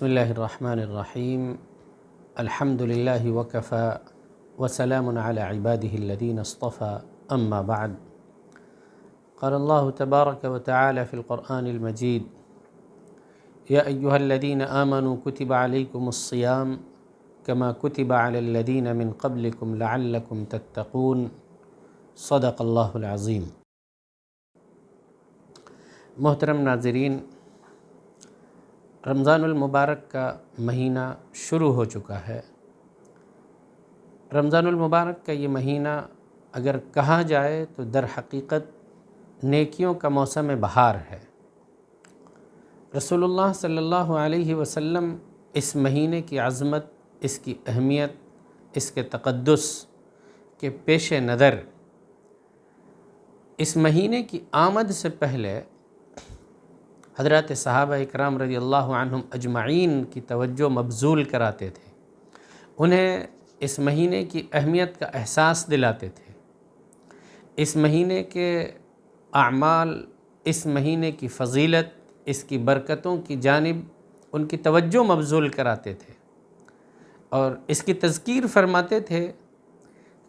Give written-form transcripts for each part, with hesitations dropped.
بسم اللہ الرحمن الرحیم الحمد للہ وکفی وسلام علی عبادہ الذین اصطفی اما بعد قال اللہ تبارک وتعالی فی القرآن المجید یا ایہا الذین آمنوا کتب علیکم الصیام کما کتب علی الذین من قبلکم لعلکم تتقون صدق اللہ العظیم۔ محترم ناظرین، رمضان المبارک کا مہینہ شروع ہو چکا ہے۔ رمضان المبارک کا یہ مہینہ اگر کہا جائے تو در حقیقت نیکیوں کا موسم بہار ہے۔ رسول اللہ صلی اللہ علیہ وسلم اس مہینے کی عظمت، اس کی اہمیت، اس کے تقدس کے پیش نظر اس مہینے کی آمد سے پہلے حضرات صحابہ اکرام رضی اللہ عنہم اجمعین کی توجہ مبذول کراتے تھے، انہیں اس مہینے کی اہمیت کا احساس دلاتے تھے، اس مہینے کے اعمال، اس مہینے کی فضیلت، اس کی برکتوں کی جانب ان کی توجہ مبذول کراتے تھے اور اس کی تذکیر فرماتے تھے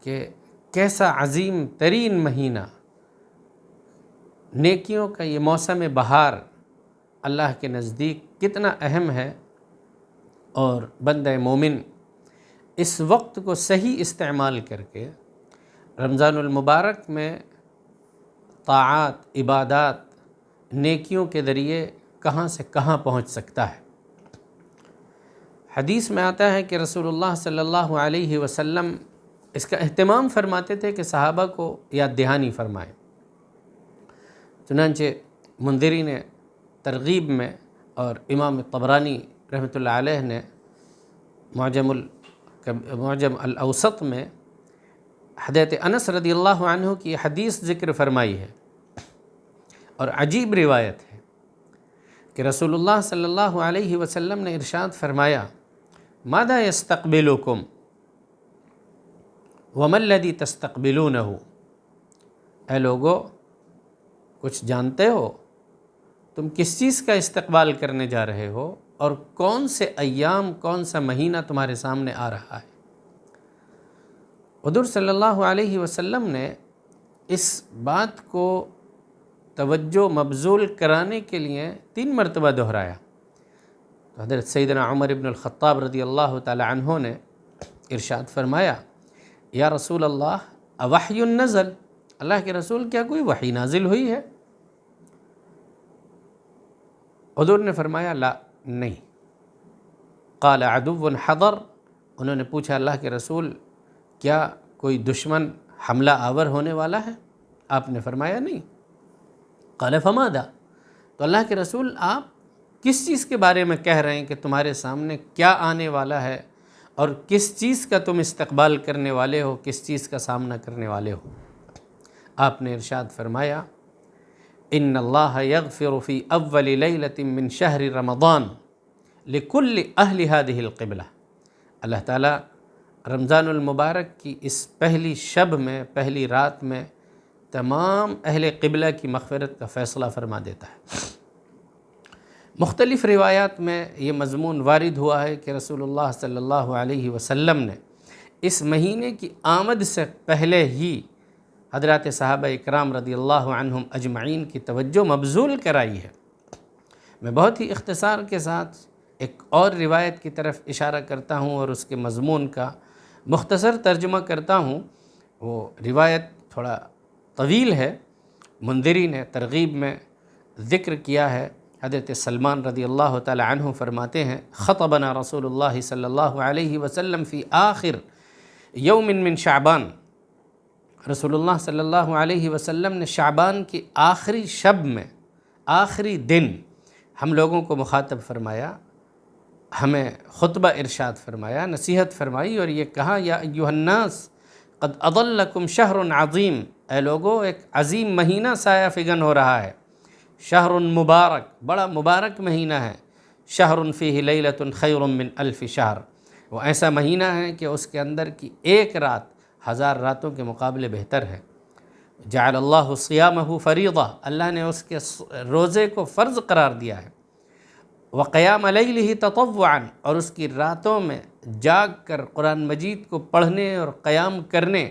کہ کیسا عظیم ترین مہینہ، نیکیوں کا یہ موسم بہار اللہ کے نزدیک کتنا اہم ہے، اور بندہ مومن اس وقت کو صحیح استعمال کر کے رمضان المبارک میں طاعات، عبادات، نیکیوں کے ذریعے کہاں سے کہاں پہنچ سکتا ہے۔ حدیث میں آتا ہے کہ رسول اللہ صلی اللہ علیہ وسلم اس کا اہتمام فرماتے تھے کہ صحابہ کو یاد دہانی فرمائے۔ چنانچہ منذری نے ترغیب میں اور امام طبرانی رحمۃ اللہ علیہ نے معجم الاوسط میں حضرت انس رضی اللہ عنہ کی حدیث ذکر فرمائی ہے، اور عجیب روایت ہے کہ رسول اللہ صلی اللہ علیہ وسلم نے ارشاد فرمایا، ماذا یستقبلکم وما الذی تستقبلونہ، اے لوگو کچھ جانتے ہو تم کس چیز کا استقبال کرنے جا رہے ہو اور کون سے ایام، کون سا مہینہ تمہارے سامنے آ رہا ہے۔ حضور صلی اللہ علیہ وسلم نے اس بات کو توجہ مبذول کرانے کے لیے 3 مرتبہ دہرایا۔ حضرت سیدنا عمر بن الخطاب رضی اللہ تعالی عنہ نے ارشاد فرمایا، یا رسول اللہ اوحی نزل، اللہ کے رسول کیا کوئی وحی نازل ہوئی ہے؟ حضور نے فرمایا لا، نہیں۔ قال عدو حضر، انہوں نے پوچھا اللہ کے رسول کیا کوئی دشمن حملہ آور ہونے والا ہے؟ آپ نے فرمایا نہیں۔ قال فماذا، تو اللہ کے رسول آپ کس چیز کے بارے میں کہہ رہے ہیں کہ تمہارے سامنے کیا آنے والا ہے اور کس چیز کا تم استقبال کرنے والے ہو، کس چیز کا سامنا کرنے والے ہو؟ آپ نے ارشاد فرمایا، ان اللہ یغفر فی اول لیلۃ من شہر رمضان لکل اہل ہذہ القبلہ، اللہ تعالیٰ رمضان المبارک کی اس پہلی شب میں، پہلی رات میں تمام اہل قبلہ کی مغفرت کا فیصلہ فرما دیتا ہے۔ مختلف روایات میں یہ مضمون وارد ہوا ہے کہ رسول اللہ صلی اللہ علیہ وسلم نے اس مہینے کی آمد سے پہلے ہی حضرات صحابہ اکرام رضی اللہ عنہم اجمعین کی توجہ مبذول کرائی ہے۔ میں بہت ہی اختصار کے ساتھ ایک اور روایت کی طرف اشارہ کرتا ہوں اور اس کے مضمون کا مختصر ترجمہ کرتا ہوں۔ وہ روایت تھوڑا طویل ہے، منذری نے ترغیب میں ذکر کیا ہے۔ حضرت سلمان رضی اللہ تعالی عنہ فرماتے ہیں، خطبنا رسول اللہ صلی اللہ علیہ وسلم فی آخر یوم من شعبان، رسول اللہ صلی اللہ علیہ وسلم نے شعبان کی آخری شب میں، آخری دن ہم لوگوں کو مخاطب فرمایا، ہمیں خطبہ ارشاد فرمایا، نصیحت فرمائی اور یہ کہا، یا ایھا الناس قد اضلکم شہر عظیم، اے لوگو ایک عظیم مہینہ سایہ فگن ہو رہا ہے، شہر مبارک، بڑا مبارک مہینہ ہے، شہر فیہ لیلۃ خیر من الف شہر، وہ ایسا مہینہ ہے کہ اس کے اندر کی ایک رات 1000 راتوں کے مقابلے بہتر ہے۔ جعل اللہ صیامہ فریضہ، اللہ نے اس کے روزے کو فرض قرار دیا ہے۔ وقیام لیلہ تطوعا، اور اس کی راتوں میں جاگ کر قرآن مجید کو پڑھنے اور قیام کرنے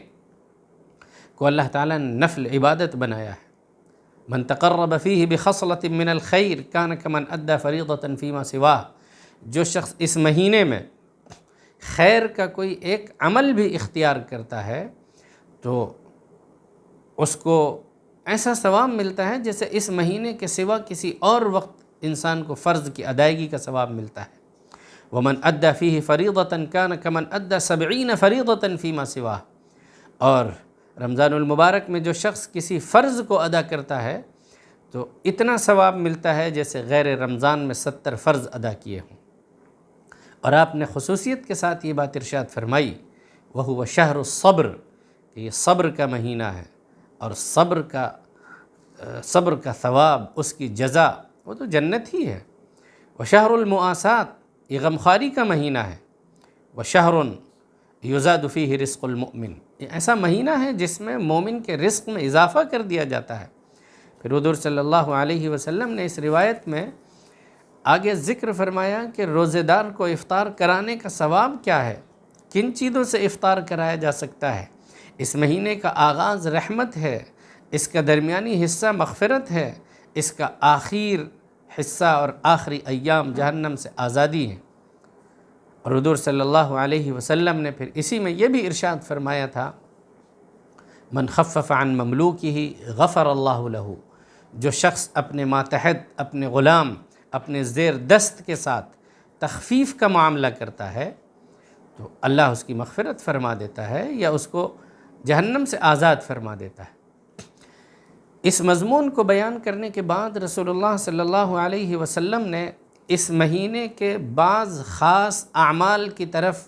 کو اللہ تعالیٰ نے نفل عبادت بنایا ہے۔ من تقرب فیہ بخصلۃ من الخیر کان کمن ادی فریضۃ فیما سواہ، جو شخص اس مہینے میں خیر کا کوئی ایک عمل بھی اختیار کرتا ہے تو اس کو ایسا ثواب ملتا ہے جیسے اس مہینے کے سوا کسی اور وقت انسان کو فرض کی ادائیگی کا ثواب ملتا ہے۔ ومن ادی فیہ فریضۃ کان کمن ادی 70 فریضۃ فیما سواہ، اور رمضان المبارک میں جو شخص کسی فرض کو ادا کرتا ہے تو اتنا ثواب ملتا ہے جیسے غیر رمضان میں 70 فرض ادا کیے ہوں۔ اور آپ نے خصوصیت کے ساتھ یہ بات ارشاد فرمائی، وَهُوَ شَهْرُ الصَّبْرِ، کہ یہ صبر کا مہینہ ہے، اور صبر کا ثواب، اس کی جزا وہ تو جنت ہی ہے۔ وَشَهْرُ الْمُؤَاسَاتِ، یہ غمخواری کا مہینہ ہے۔ وَشَهْرٌ یزاد فیہ رزق المؤمن، یہ ایسا مہینہ ہے جس میں مومن کے رزق میں اضافہ کر دیا جاتا ہے۔ پھر حضور صلی اللہ علیہ وسلم نے اس روایت میں آگے ذکر فرمایا کہ روزے دار کو افطار کرانے کا ثواب کیا ہے، کن چیزوں سے افطار کرایا جا سکتا ہے۔ اس مہینے کا آغاز رحمت ہے، اس کا درمیانی حصہ مغفرت ہے، اس کا آخر حصہ اور آخری ایام جہنم سے آزادی ہے۔ اور حضور صلی اللہ علیہ وسلم نے پھر اسی میں یہ بھی ارشاد فرمایا تھا، من خفف عن مملوکہ غفر اللہ لہ، جو شخص اپنے ماتحت، اپنے غلام، اپنے زیر دست کے ساتھ تخفیف کا معاملہ کرتا ہے تو اللہ اس کی مغفرت فرما دیتا ہے یا اس کو جہنم سے آزاد فرما دیتا ہے۔ اس مضمون کو بیان کرنے کے بعد رسول اللہ صلی اللہ علیہ وسلم نے اس مہینے کے بعض خاص اعمال کی طرف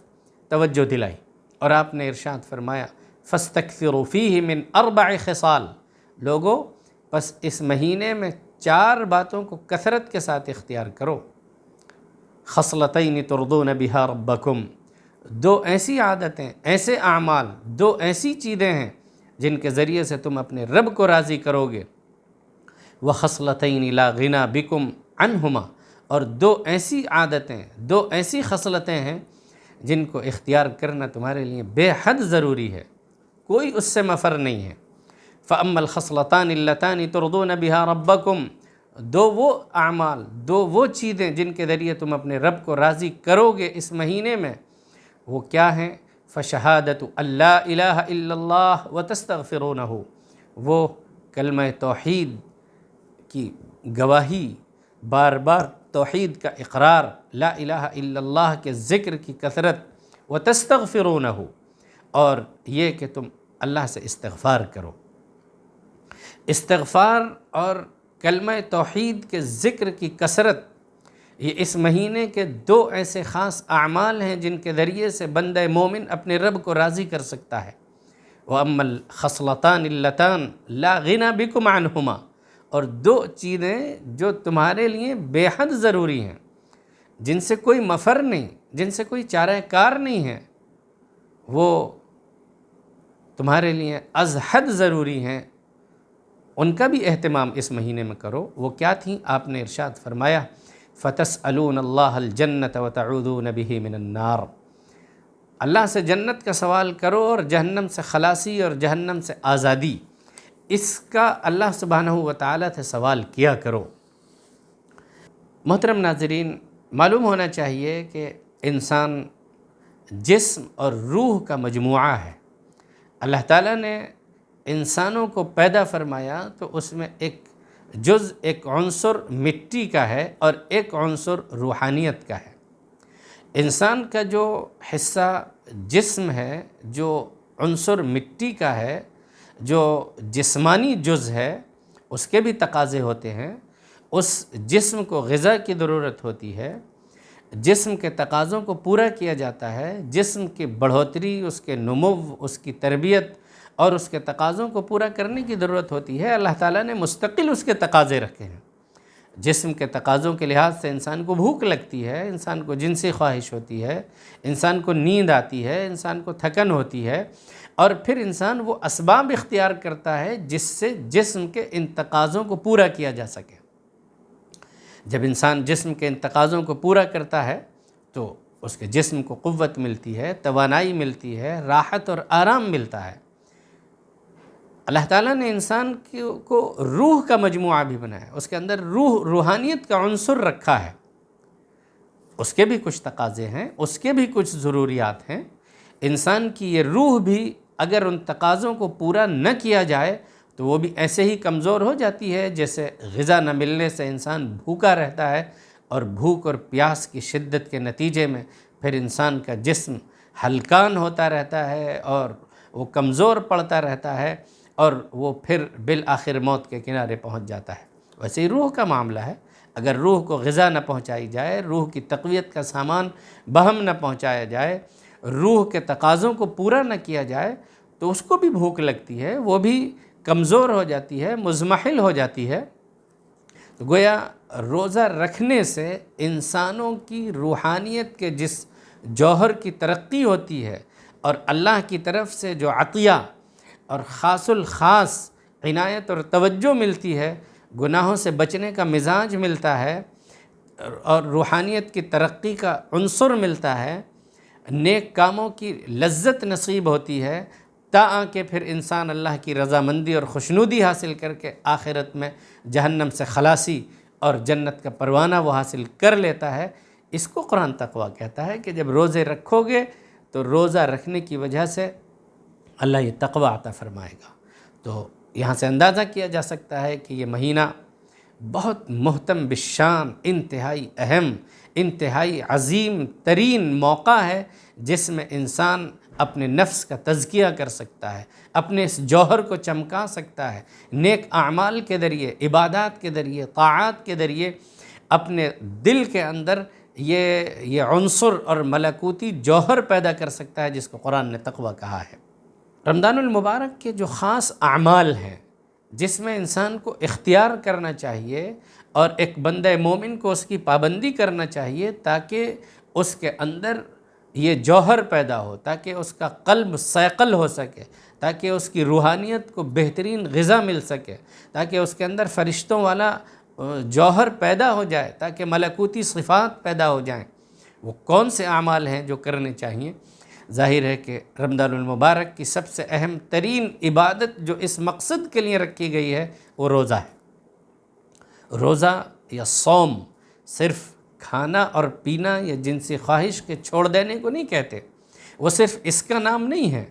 توجہ دلائی، اور آپ نے ارشاد فرمایا فاستکثروا فیہ من 4 خصال، لوگو بس اس مہینے میں 4 باتوں کو کثرت کے ساتھ اختیار کرو۔ خصلتین ترضون بہا ربکم، 2 ایسی عادتیں، ایسے اعمال، 2 ایسی چیزیں ہیں جن کے ذریعے سے تم اپنے رب کو راضی کرو گے۔ وخصلتین لا غنی بکم عنہما، اور 2 ایسی عادتیں، 2 ایسی خصلتیں ہیں جن کو اختیار کرنا تمہارے لیے بے حد ضروری ہے، کوئی اس سے مفر نہیں ہے۔ فَأَمَّا الْخَصْلَتَانِ اللَّتَانِ تُرْضُونَ بِهَا رَبَّكُمْ، 2 وہ اعمال، 2 وہ چیزیں جن کے ذریعے تم اپنے رب کو راضی کرو گے اس مہینے میں، وہ کیا ہیں؟ فَشَهَادَةُ أَن لَا إِلَٰهَ إِلَّا اللَّهُ وَتَسْتَغْفِرُونَهُ، وہ کلمہ توحید کی گواہی، بار بار توحید کا اقرار، لا الہ الا اللہ کے ذکر کی کثرت، وَتَسْتَغْفِرُونَهُ، اور یہ کہ تم اللہ سے استغفار کرو۔ استغفار اور کلمہ توحید کے ذکر کی کثرت، یہ اس مہینے کے 2 ایسے خاص اعمال ہیں جن کے ذریعے سے بندہ مومن اپنے رب کو راضی کر سکتا ہے۔ وَأَمَّا الْخَصْلَتَانِ اللَّتَانِ لَا غِنَى بِكُمْ عَنْهُمَا، اور 2 چیزیں جو تمہارے لیے بے حد ضروری ہیں، جن سے کوئی مفر نہیں، جن سے کوئی چارہ کار نہیں ہے، وہ تمہارے لیے از حد ضروری ہیں، ان کا بھی اہتمام اس مہینے میں کرو۔ وہ کیا تھیں؟ آپ نے ارشاد فرمایا فَتَسْأَلُونَ اللَّهَ الْجَنَّةَ وَتَعُوذُونَ بِهِ مِنَ النَّارِ، اللہ سے جنت کا سوال کرو اور جہنم سے خلاصی اور جہنم سے آزادی، اس کا اللہ سبحانہ و تعالیٰ سے سوال کیا کرو۔ محترم ناظرین، معلوم ہونا چاہیے کہ انسان جسم اور روح کا مجموعہ ہے۔ اللہ تعالیٰ نے انسانوں کو پیدا فرمایا تو اس میں ایک جز، ایک عنصر مٹی کا ہے اور ایک عنصر روحانیت کا ہے۔ انسان کا جو حصہ جسم ہے، جو عنصر مٹی کا ہے، جو جسمانی جز ہے، اس کے بھی تقاضے ہوتے ہیں، اس جسم کو غذا کی ضرورت ہوتی ہے، جسم کے تقاضوں کو پورا کیا جاتا ہے، جسم کی بڑھوتری، اس کے نمو، اس کی تربیت اور اس کے تقاضوں کو پورا کرنے کی ضرورت ہوتی ہے۔ اللہ تعالیٰ نے مستقل اس کے تقاضے رکھے ہیں۔ جسم کے تقاضوں کے لحاظ سے انسان کو بھوک لگتی ہے، انسان کو جنسی خواہش ہوتی ہے، انسان کو نیند آتی ہے، انسان کو تھکن ہوتی ہے، اور پھر انسان وہ اسباب اختیار کرتا ہے جس سے جسم کے ان تقاضوں کو پورا کیا جا سکے۔ جب انسان جسم کے ان تقاضوں کو پورا کرتا ہے تو اس کے جسم کو قوت ملتی ہے، توانائی ملتی ہے، راحت اور آرام ملتا ہے۔ اللہ تعالیٰ نے انسان کو روح کا مجموعہ بھی بنایا، اس کے اندر روحانیت کا عنصر رکھا ہے، اس کے بھی کچھ تقاضے ہیں، اس کے بھی کچھ ضروریات ہیں۔ انسان کی یہ روح بھی اگر ان تقاضوں کو پورا نہ کیا جائے تو وہ بھی ایسے ہی کمزور ہو جاتی ہے جیسے غذا نہ ملنے سے انسان بھوکا رہتا ہے، اور بھوک اور پیاس کی شدت کے نتیجے میں پھر انسان کا جسم ہلکان ہوتا رہتا ہے اور وہ کمزور پڑتا رہتا ہے، اور وہ پھر بالآخر موت کے کنارے پہنچ جاتا ہے۔ ویسے ہی روح کا معاملہ ہے، اگر روح کو غذا نہ پہنچائی جائے، روح کی تقویت کا سامان بہم نہ پہنچایا جائے، روح کے تقاضوں کو پورا نہ کیا جائے تو اس کو بھی بھوک لگتی ہے، وہ بھی کمزور ہو جاتی ہے، مزمحل ہو جاتی ہے۔ تو گویا روزہ رکھنے سے انسانوں کی روحانیت کے جس جوہر کی ترقی ہوتی ہے اور اللہ کی طرف سے جو عطیہ اور خاص الخاص عنایت اور توجہ ملتی ہے، گناہوں سے بچنے کا مزاج ملتا ہے اور روحانیت کی ترقی کا عنصر ملتا ہے، نیک کاموں کی لذت نصیب ہوتی ہے، تاکہ کہ پھر انسان اللہ کی رضامندی اور خوشنودی حاصل کر کے آخرت میں جہنم سے خلاصی اور جنت کا پروانہ وہ حاصل کر لیتا ہے۔ اس کو قرآن تقویٰ کہتا ہے کہ جب روزے رکھو گے تو روزہ رکھنے کی وجہ سے اللہ یہ تقویٰ عطا فرمائے گا۔ تو یہاں سے اندازہ کیا جا سکتا ہے کہ یہ مہینہ بہت محتم بالشان، انتہائی اہم، انتہائی عظیم ترین موقع ہے جس میں انسان اپنے نفس کا تزکیہ کر سکتا ہے، اپنے اس جوہر کو چمکا سکتا ہے، نیک اعمال کے ذریعے، عبادات کے ذریعے، طاعات کے ذریعے اپنے دل کے اندر یہ عنصر اور ملکوتی جوہر پیدا کر سکتا ہے جس کو قرآن نے تقویٰ کہا ہے۔ رمضان المبارک کے جو خاص اعمال ہیں جس میں انسان کو اختیار کرنا چاہیے اور ایک بندہ مومن کو اس کی پابندی کرنا چاہیے تاکہ اس کے اندر یہ جوہر پیدا ہو، تاکہ اس کا قلب صیقل ہو سکے، تاکہ اس کی روحانیت کو بہترین غذا مل سکے، تاکہ اس کے اندر فرشتوں والا جوہر پیدا ہو جائے، تاکہ ملکوتی صفات پیدا ہو جائیں۔ وہ کون سے اعمال ہیں جو کرنے چاہیے؟ ظاہر ہے کہ رمضان المبارک کی سب سے اہم ترین عبادت جو اس مقصد کے لیے رکھی گئی ہے وہ روزہ ہے۔ روزہ یا صوم صرف کھانا اور پینا یا جنسی خواہش کے چھوڑ دینے کو نہیں کہتے، وہ صرف اس کا نام نہیں ہے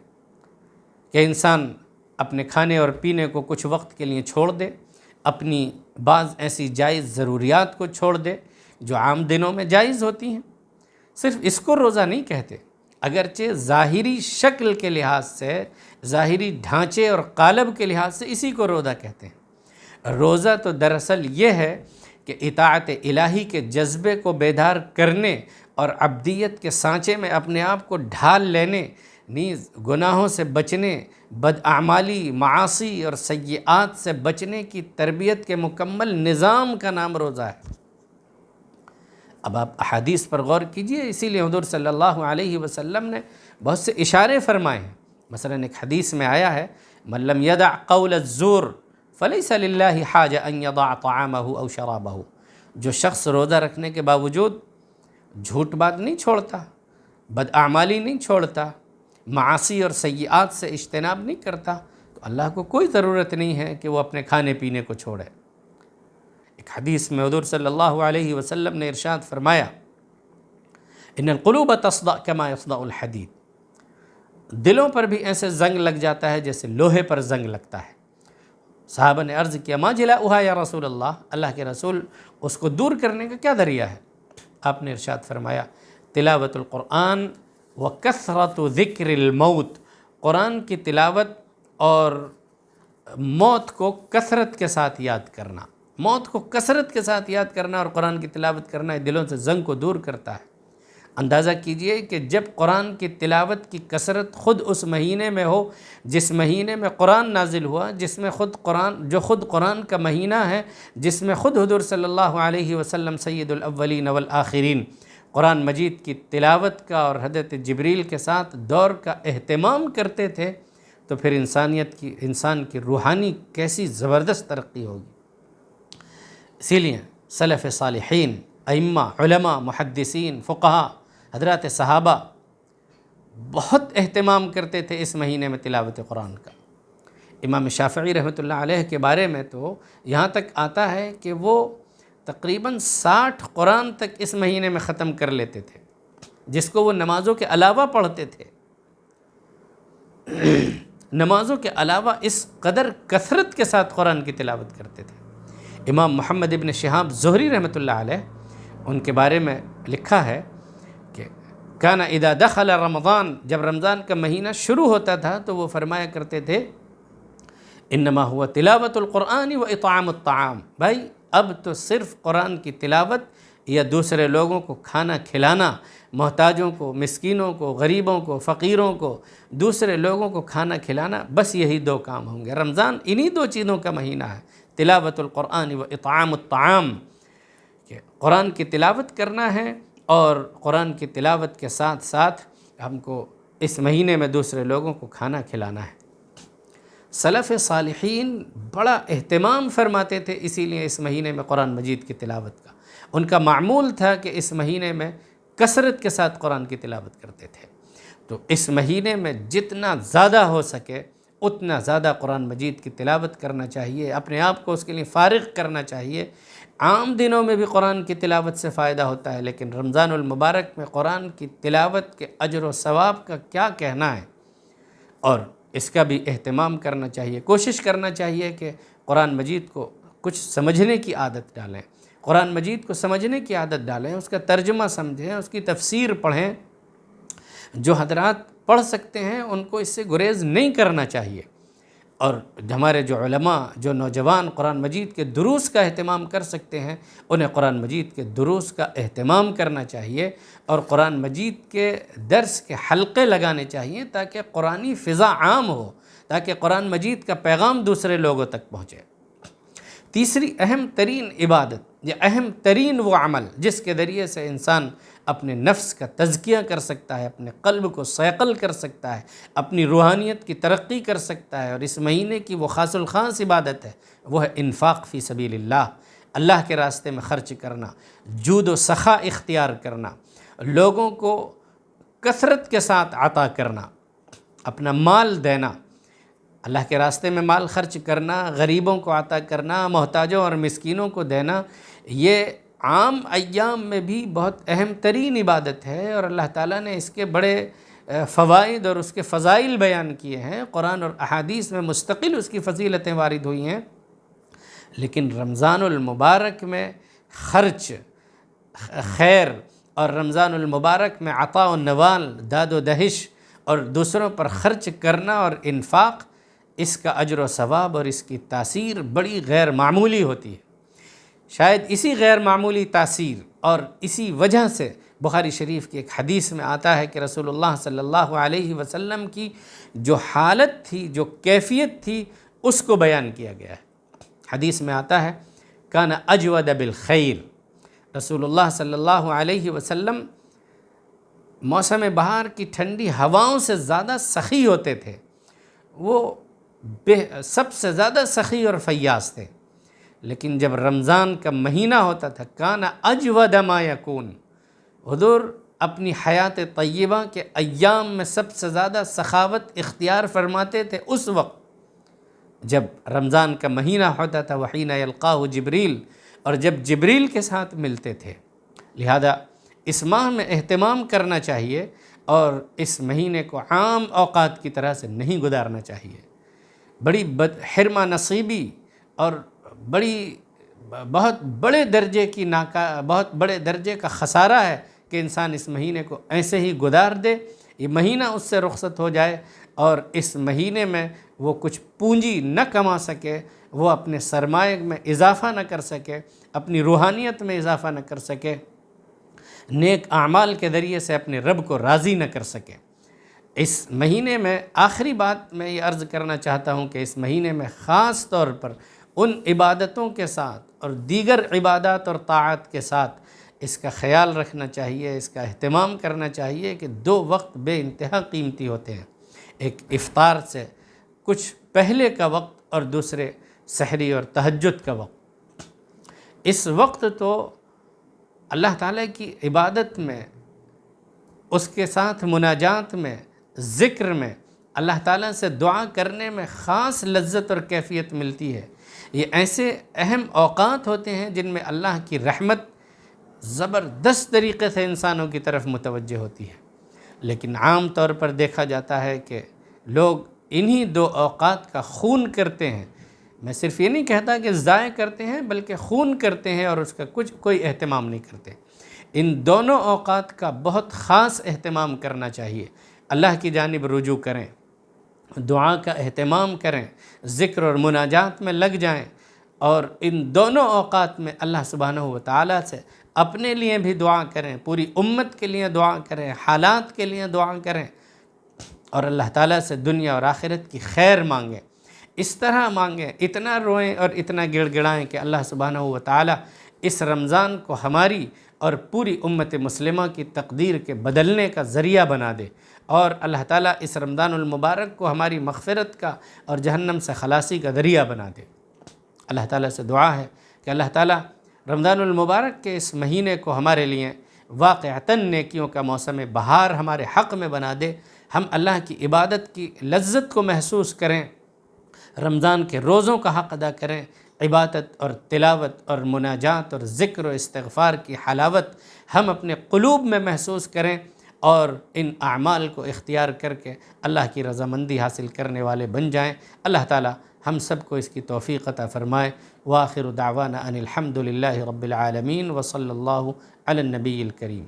کہ انسان اپنے کھانے اور پینے کو کچھ وقت کے لیے چھوڑ دے، اپنی بعض ایسی جائز ضروریات کو چھوڑ دے جو عام دنوں میں جائز ہوتی ہیں، صرف اس کو روزہ نہیں کہتے۔ اگرچہ ظاہری شکل کے لحاظ سے، ظاہری ڈھانچے اور قالب کے لحاظ سے اسی کو روزہ کہتے ہیں۔ روزہ تو دراصل یہ ہے کہ اطاعت الہی کے جذبے کو بیدار کرنے اور عبدیت کے سانچے میں اپنے آپ کو ڈھال لینے، نیز گناہوں سے بچنے، بداعمالی، معاصی اور سیئات سے بچنے کی تربیت کے مکمل نظام کا نام روزہ ہے۔ اب آپ احادیث پر غور کیجئے، اسی لیے حضور صلی اللہ علیہ وسلم نے بہت سے اشارے فرمائے ہیں۔ مثلا ایک حدیث میں آیا ہے من لم يدع قول الزور فليس لله حاجة ان يضع طعامه او شرابه، جو شخص روزہ رکھنے کے باوجود جھوٹ بات نہیں چھوڑتا، بداعمالی نہیں چھوڑتا، معاصی اور سیئات سے اجتناب نہیں کرتا، تو اللہ کو کوئی ضرورت نہیں ہے کہ وہ اپنے کھانے پینے کو چھوڑے۔ ایک حدیث میں حضور صلی اللہ علیہ وسلم نے ارشاد فرمایا ان القلوب تصدع كما يصدع الحدید، دلوں پر بھی ایسے زنگ لگ جاتا ہے جیسے لوہے پر زنگ لگتا ہے۔ صحابہ نے عرض کیا ما جلاؤها یا رسول اللہ کے رسول اس کو دور کرنے کا کیا ذریعہ ہے؟ آپ نے ارشاد فرمایا تلاوت القرآن وکثرت ذکر الموت، قرآن کی تلاوت اور موت کو کثرت کے ساتھ یاد کرنا، موت کو کثرت کے ساتھ یاد کرنا اور قرآن کی تلاوت کرنا دلوں سے زنگ کو دور کرتا ہے۔ اندازہ کیجئے کہ جب قرآن کی تلاوت کی کثرت خود اس مہینے میں ہو جس مہینے میں قرآن نازل ہوا، جس میں خود قرآن کا مہینہ ہے، جس میں خود حضور صلی اللہ علیہ وسلم سید الاولین والآخرین قرآن مجید کی تلاوت کا اور حضرت جبریل کے ساتھ دور کا اہتمام کرتے تھے، تو پھر انسان کی روحانی کیسی زبردست ترقی ہوگی۔ اسی لیے سلف صالحین، ائمہ، علماء، محدثین، فقہا، حضرات صحابہ بہت اہتمام کرتے تھے اس مہینے میں تلاوت قرآن کا۔ امام شافعی رحمۃ اللہ علیہ کے بارے میں تو یہاں تک آتا ہے کہ وہ تقریباً 60 قرآن تک اس مہینے میں ختم کر لیتے تھے، جس کو وہ نمازوں کے علاوہ پڑھتے تھے۔ نمازوں کے علاوہ اس قدر کثرت کے ساتھ قرآن کی تلاوت کرتے تھے۔ امام محمد ابن شہاب زہری رحمۃ اللہ علیہ، ان کے بارے میں لکھا ہے کہ کان اذا دخل رمضان، جب رمضان کا مہینہ شروع ہوتا تھا تو وہ فرمایا کرتے تھے انما ہوا تلاوت القرآن و اطعام الطعام، بھائی اب تو صرف قرآن کی تلاوت یا دوسرے لوگوں کو کھانا کھلانا، محتاجوں کو، مسکینوں کو، غریبوں کو، فقیروں کو، دوسرے لوگوں کو کھانا کھلانا، بس یہی 2 کام ہوں گے۔ رمضان انہی 2 چیزوں کا مہینہ ہے، تلاوت القرآن و اطعام الطعام، کہ قرآن کی تلاوت کرنا ہے اور قرآن کی تلاوت کے ساتھ ساتھ ہم کو اس مہینے میں دوسرے لوگوں کو کھانا کھلانا ہے۔ سلف صالحین بڑا اہتمام فرماتے تھے اسی لیے اس مہینے میں قرآن مجید کی تلاوت کا۔ ان کا معمول تھا کہ اس مہینے میں کثرت کے ساتھ قرآن کی تلاوت کرتے تھے۔ تو اس مہینے میں جتنا زیادہ ہو سکے اتنا زیادہ قرآن مجید کی تلاوت کرنا چاہیے، اپنے آپ کو اس کے لیے فارغ کرنا چاہیے۔ عام دنوں میں بھی قرآن کی تلاوت سے فائدہ ہوتا ہے، لیکن رمضان المبارک میں قرآن کی تلاوت کے اجر و ثواب کا کیا کہنا ہے، اور اس کا بھی اہتمام کرنا چاہیے۔ کوشش کرنا چاہیے کہ قرآن مجید کو کچھ سمجھنے کی عادت ڈالیں، قرآن مجید کو سمجھنے کی عادت ڈالیں، اس کا ترجمہ سمجھیں، اس کی تفسیر پڑھیں۔ جو حضرات پڑھ سکتے ہیں ان کو اس سے گریز نہیں کرنا چاہیے، اور ہمارے جو علماء، جو نوجوان قرآن مجید کے دروس کا اہتمام کر سکتے ہیں انہیں قرآن مجید کے دروس کا اہتمام کرنا چاہیے، اور قرآن مجید کے درس کے حلقے لگانے چاہیے تاکہ قرآنی فضا عام ہو، تاکہ قرآن مجید کا پیغام دوسرے لوگوں تک پہنچے۔ تیسری اہم ترین عبادت یا اہم ترین وہ عمل جس کے ذریعے سے انسان اپنے نفس کا تزکیہ کر سکتا ہے، اپنے قلب کو صیقل کر سکتا ہے، اپنی روحانیت کی ترقی کر سکتا ہے، اور اس مہینے کی وہ خاص الخاص عبادت ہے، وہ ہے انفاق فی سبیل اللہ، اللہ کے راستے میں خرچ کرنا، جود و سخا اختیار کرنا، لوگوں کو کثرت کے ساتھ عطا کرنا، اپنا مال دینا، اللہ کے راستے میں مال خرچ کرنا، غریبوں کو عطا کرنا، محتاجوں اور مسکینوں کو دینا، یہ عام ایام میں بھی بہت اہم ترین عبادت ہے، اور اللہ تعالیٰ نے اس کے بڑے فوائد اور اس کے فضائل بیان کیے ہیں، قرآن اور احادیث میں مستقل اس کی فضیلتیں وارد ہوئی ہیں۔ لیکن رمضان المبارک میں خرچ، خیر، اور رمضان المبارک میں عطا و نوال، داد و دہش اور دوسروں پر خرچ کرنا اور انفاق، اس کا اجر و ثواب اور اس کی تاثیر بڑی غیر معمولی ہوتی ہے۔ شاید اسی غیر معمولی تاثیر اور اسی وجہ سے بخاری شریف کی ایک حدیث میں آتا ہے کہ رسول اللہ صلی اللہ علیہ وسلم کی جو حالت تھی، جو کیفیت تھی، اس کو بیان کیا گیا ہے۔ حدیث میں آتا ہے کان اجود بالخیر، رسول اللہ صلی اللہ علیہ وسلم موسم بہار کی ٹھنڈی ہواؤں سے زیادہ سخی ہوتے تھے، وہ سب سے زیادہ سخی اور فیاض تھے۔ لیکن جب رمضان کا مہینہ ہوتا تھا کان اجود ما یکون، حضور اپنی حیات طیبہ کے ایام میں سب سے زیادہ سخاوت اختیار فرماتے تھے اس وقت جب رمضان کا مہینہ ہوتا تھا، وحین یلقاہ جبریل، اور جب جبریل کے ساتھ ملتے تھے۔ لہذا اس ماہ میں اہتمام کرنا چاہیے اور اس مہینے کو عام اوقات کی طرح سے نہیں گزارنا چاہیے۔ بڑی حرمہ نصیبی اور بہت بڑے درجے کا خسارہ ہے کہ انسان اس مہینے کو ایسے ہی گزار دے، یہ مہینہ اس سے رخصت ہو جائے اور اس مہینے میں وہ کچھ پونجی نہ کما سکے، وہ اپنے سرمایہ میں اضافہ نہ کر سکے، اپنی روحانیت میں اضافہ نہ کر سکے، نیک اعمال کے ذریعے سے اپنے رب کو راضی نہ کر سکے۔ اس مہینے میں آخری بات میں یہ عرض کرنا چاہتا ہوں کہ اس مہینے میں خاص طور پر ان عبادتوں کے ساتھ اور دیگر عبادات اور طاعت کے ساتھ اس کا خیال رکھنا چاہیے، اس کا اہتمام کرنا چاہیے کہ 2 وقت بے انتہا قیمتی ہوتے ہیں، ایک افطار سے کچھ پہلے کا وقت اور دوسرے سحری اور تہجد کا وقت۔ اس وقت تو اللہ تعالیٰ کی عبادت میں، اس کے ساتھ مناجات میں، ذکر میں، اللہ تعالیٰ سے دعا کرنے میں خاص لذت اور کیفیت ملتی ہے۔ یہ ایسے اہم اوقات ہوتے ہیں جن میں اللہ کی رحمت زبردست طریقے سے انسانوں کی طرف متوجہ ہوتی ہے، لیکن عام طور پر دیکھا جاتا ہے کہ لوگ انہی دو اوقات کا خون کرتے ہیں۔ میں صرف یہ نہیں کہتا کہ ضائع کرتے ہیں، بلکہ خون کرتے ہیں اور اس کا کوئی اہتمام نہیں کرتے۔ ان دونوں اوقات کا بہت خاص اہتمام کرنا چاہیے۔ اللہ کی جانب رجوع کریں، دعا کا اہتمام کریں، ذکر اور مناجات میں لگ جائیں، اور ان دونوں اوقات میں اللہ سبحانہ و تعالیٰ سے اپنے لیے بھی دعا کریں، پوری امت کے لیے دعا کریں، حالات کے لیے دعا کریں، اور اللہ تعالیٰ سے دنیا اور آخرت کی خیر مانگیں۔ اس طرح مانگیں، اتنا روئیں اور اتنا گڑ گڑائیں کہ اللہ سبحانہ و تعالیٰ اس رمضان کو ہماری اور پوری امت مسلمہ کی تقدیر کے بدلنے کا ذریعہ بنا دے، اور اللہ تعالیٰ اس رمضان المبارک کو ہماری مغفرت کا اور جہنم سے خلاصی کا ذریعہ بنا دے۔ اللہ تعالیٰ سے دعا ہے کہ اللہ تعالیٰ رمضان المبارک کے اس مہینے کو ہمارے لیے واقعتاً نیکیوں کا موسم بہار ہمارے حق میں بنا دے، ہم اللہ کی عبادت کی لذت کو محسوس کریں، رمضان کے روزوں کا حق ادا کریں، عبادت اور تلاوت اور مناجات اور ذکر و استغفار کی حلاوت ہم اپنے قلوب میں محسوس کریں، اور ان اعمال کو اختیار کر کے اللہ کی رضامندی حاصل کرنے والے بن جائیں۔ اللہ تعالی ہم سب کو اس کی توفیق عطا فرمائے۔ وآخر دعوانا ان الحمد للہ رب العالمین، وصلی اللہ علی النبی الکریم۔